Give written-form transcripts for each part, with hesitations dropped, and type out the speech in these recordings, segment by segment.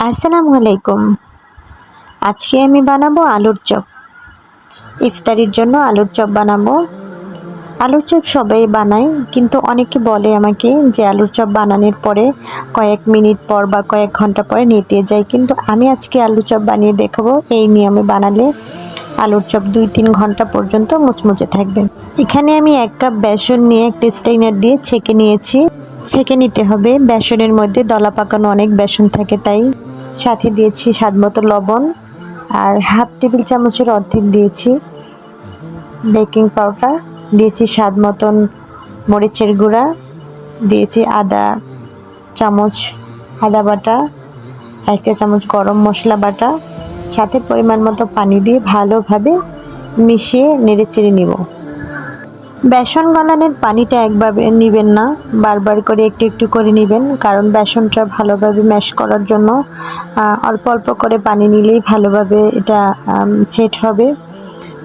আসসালামু আলাইকুম। আজকে আমি বানাবো আলুর চপ। ইফতারির জন্য আলুর চপ বানাবো। আলুর চপ সবাই বানায়, কিন্তু অনেকে বলে আমাকে যে আলুর চপ বানানোর পরে কয়েক মিনিট পর বা কয়েক ঘন্টা পরে নেতিয়ে যায়, কিন্তু আমি আজকে আলুর চপ বানিয়ে দেখাবো এই নিয়মে বানালে আলুর চপ 2-3 ঘন্টা পর্যন্ত মুচমুচে থাকবে। এখানে আমি 1 কাপ বেসন নিয়ে একটা স্ট্রেইনার দিয়ে ছেঁকে নিয়েছি। ছেঁকে নিতে হবে, বেসনের মধ্যে দলা পাকানো অনেক বেসন থাকে, তাই সাথে দিয়েছি স্বাদমতো লবণ আর হাফ টেবিল চামচের অর্ধেক দিয়েছি বেকিং পাউডার, দিয়েছি স্বাদ মতন মরিচের গুঁড়া, দিয়েছি আদা চামচ আদা বাটা, 1 চা চামচ গরম মশলা বাটা, সাথে পরিমাণ মতো পানি দিয়ে ভালোভাবে মিশিয়ে নেড়েচেড়ে নিব। বেসন গলানোর পানিটা একবার নেবেন না, বারবার করে একটু একটু করে নেবেন, কারণ বেসনটা ভালোভাবে ম্যাশ করার জন্য অল্প অল্প করে পানি নিলেই ভালোভাবে এটা সেট হবে।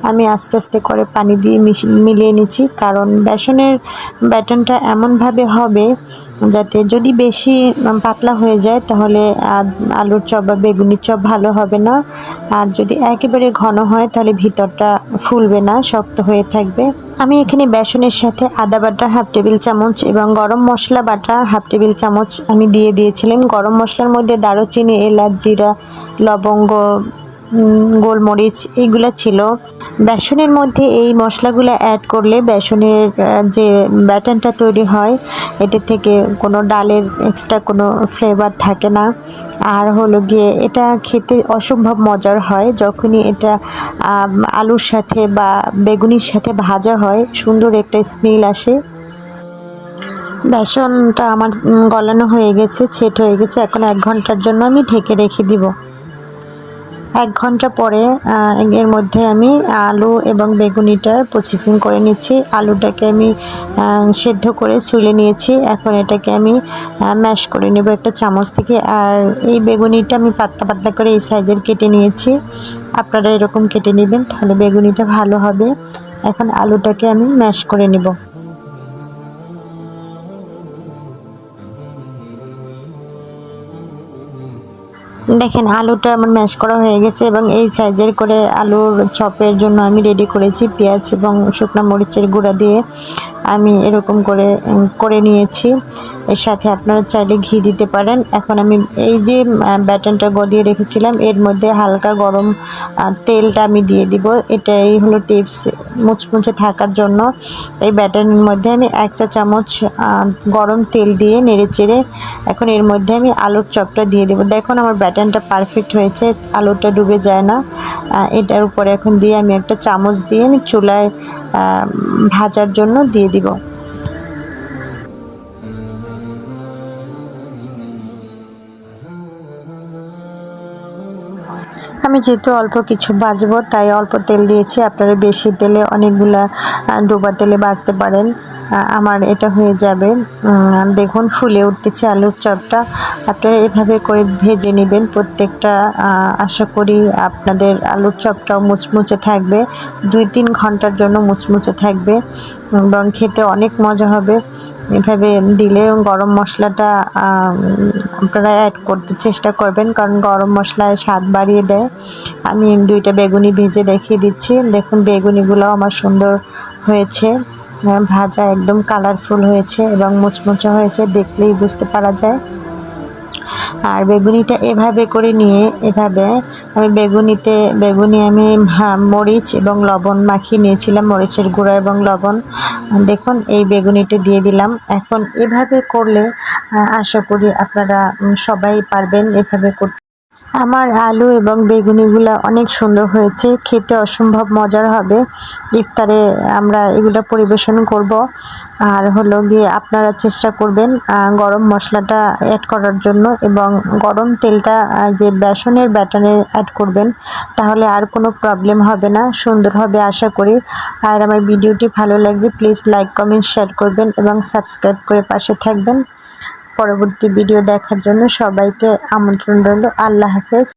আমি আস্তে আস্তে করে পানি দিয়ে মিলিয়ে নিচ্ছি, কারণ বেসনের ব্যাটারটা এমনভাবে হবে যাতে যদি বেশি পাতলা হয়ে যায় তাহলে আলুর চপ বা বেগুনির চপ ভালো হবে না, আর যদি একেবারে ঘন হয় তাহলে ভিতরটা ফুলবে না, শক্ত হয়ে থাকবে। আমি এখানে বেসনের সাথে আদা বাটা হাফ টেবিল চামচ এবং গরম মশলা বাটা হাফ টেবিল চামচ আমি দিয়ে দিয়েছিলাম। গরম মশলার মধ্যে দারুচিনি, এলাচ, জিরা, লবঙ্গ, গোলমরিচ এইগুলা ছিল। বেসনের মধ্যে এই মশলাগুলো অ্যাড করলে বেসনের যে ব্যাটারটা তৈরি হয় এটা থেকে কোনো ডালের এক্সট্রা কোনো ফ্লেভার থাকে না, আর হলো গিয়ে এটা খেতে অসম্ভব মজার হয়। যখনই এটা আলুর সাথে বা বেগুনির সাথে ভাজা হয় সুন্দর একটা স্মেল আসে। বেসনটা আমার গলানো হয়ে গেছে, ছেট হয়ে গেছে। এখন 1 ঘন্টার জন্য আমি ঢেকে রেখে দিব। 1 ঘন্টা পরে এর মধ্যে আমি আলু এবং বেগুনিটার প্রসেসিং করে নিচ্ছি। আলুটাকে আমি সেদ্ধ করে ছুলে নিয়েছি, এখন এটাকে আমি ম্যাশ করে নেব একটা চামচ থেকে। আর এই বেগুনিটা আমি পাতলা পাতলা করে এই সাইজের কেটে নিয়েছি, আপনারা এরকম কেটে নেবেন তাহলে বেগুনিটা ভালো হবে। এখন আলুটাকে আমি ম্যাশ করে নেব। দেখেন আলুটা আমার ম্যাশ করা হয়ে গেছে এবং এই সাইজের করে আলুর চপের জন্য আমি রেডি করেছি। পেঁয়াজ এবং শুকনো মরিচের গুঁড়া দিয়ে আমি এরকম করে করে নিয়েছি। এর সাথে আপনারা চাইলে ঘি দিতে পারেন। এখন আমি এই যে ব্যাটারটা গলিয়ে রেখেছিলাম এর মধ্যে হালকা গরম তেলটা আমি দিয়ে দিব। এটাই হলো টিপস মুচমুচে থাকার জন্য। এই ব্যাটারের মধ্যে আমি 1 চা চামচ গরম তেল দিয়ে নেড়েচেড়ে এখন এর মধ্যে আমি আলুর চপটা দিয়ে দেব। দেখুন আমার ব্যাটারটা পারফেক্ট হয়েছে, আলুটা ডুবে যায় না। এটার উপরে এখন দিয়ে আমি একটা চামচ দিয়ে আমি চুলায় ভাজার জন্য দিয়ে দিব। আমি যেহেতু অল্প কিছু ভাজবো তাই অল্প তেল দিয়েছি, আপনারা বেশি তেলে অনেকগুলা ডোবা তেলে ভাজতে পারেন। আমার এটা হয়ে যাবে। দেখুন ফুলে উঠতেছে আলুর চপটা। আপনারা এভাবে করে ভেজে নেবেন প্রত্যেকটা। আশা করি আপনাদের আলুর চপটাও মুচমুচে থাকবে, 2-3 ঘন্টার জন্য মুচমুচে থাকবে এবং খেতে অনেক মজা হবে। এভাবে দিলে গরম মশলাটা আপনারা অ্যাড করতে চেষ্টা করবেন, কারণ গরম মশলায় স্বাদ বাড়িয়ে দেয়। আমি 2টা বেগুনি ভেজে দেখিয়ে দিচ্ছি। দেখুন বেগুনিগুলো আমার সুন্দর হয়েছে, ভাজা একদম কালারফুল হয়েছে এবং মুচমুচে হয়েছে, দেখলেই বুঝতে পারা যায়। আর বেগুনিটা এভাবে করে নিয়ে এভাবে আমি বেগুনি আমি মরিচ এবং লবণ মাখিয়ে নিয়েছিলাম, মরিচের গুঁড়া এবং লবণ। দেখুন এই বেগুনিটা দিয়ে দিলাম। এখন এভাবে করলে আশা করি আপনারা সবাই পারবেন এভাবে করতে। আমার আলু এবং বেগুনিগুলো অনেক সুন্দর হয়েছে, খেতে অসম্ভব মজার হবে। ইফতারে আমরা এগুলো পরিবেশন করব। আর হলো গিয়ে আপনারা চেষ্টা করবেন গরম মশলাটা অ্যাড করার জন্য এবং গরম তেলটা যে বেসনের ব্যাটারে অ্যাড করবেন, তাহলে আর কোনো প্রবলেম হবে না, সুন্দর হবে আশা করি। আর আমার ভিডিওটি ভালো লাগবে প্লিজ লাইক কমেন্ট শেয়ার করবেন এবং সাবস্ক্রাইব করে পাশে থাকবেন। পরবর্তী ভিডিও দেখার জন্য সবাইকে আমন্ত্রণ রইল। আল্লাহ হাফেজ।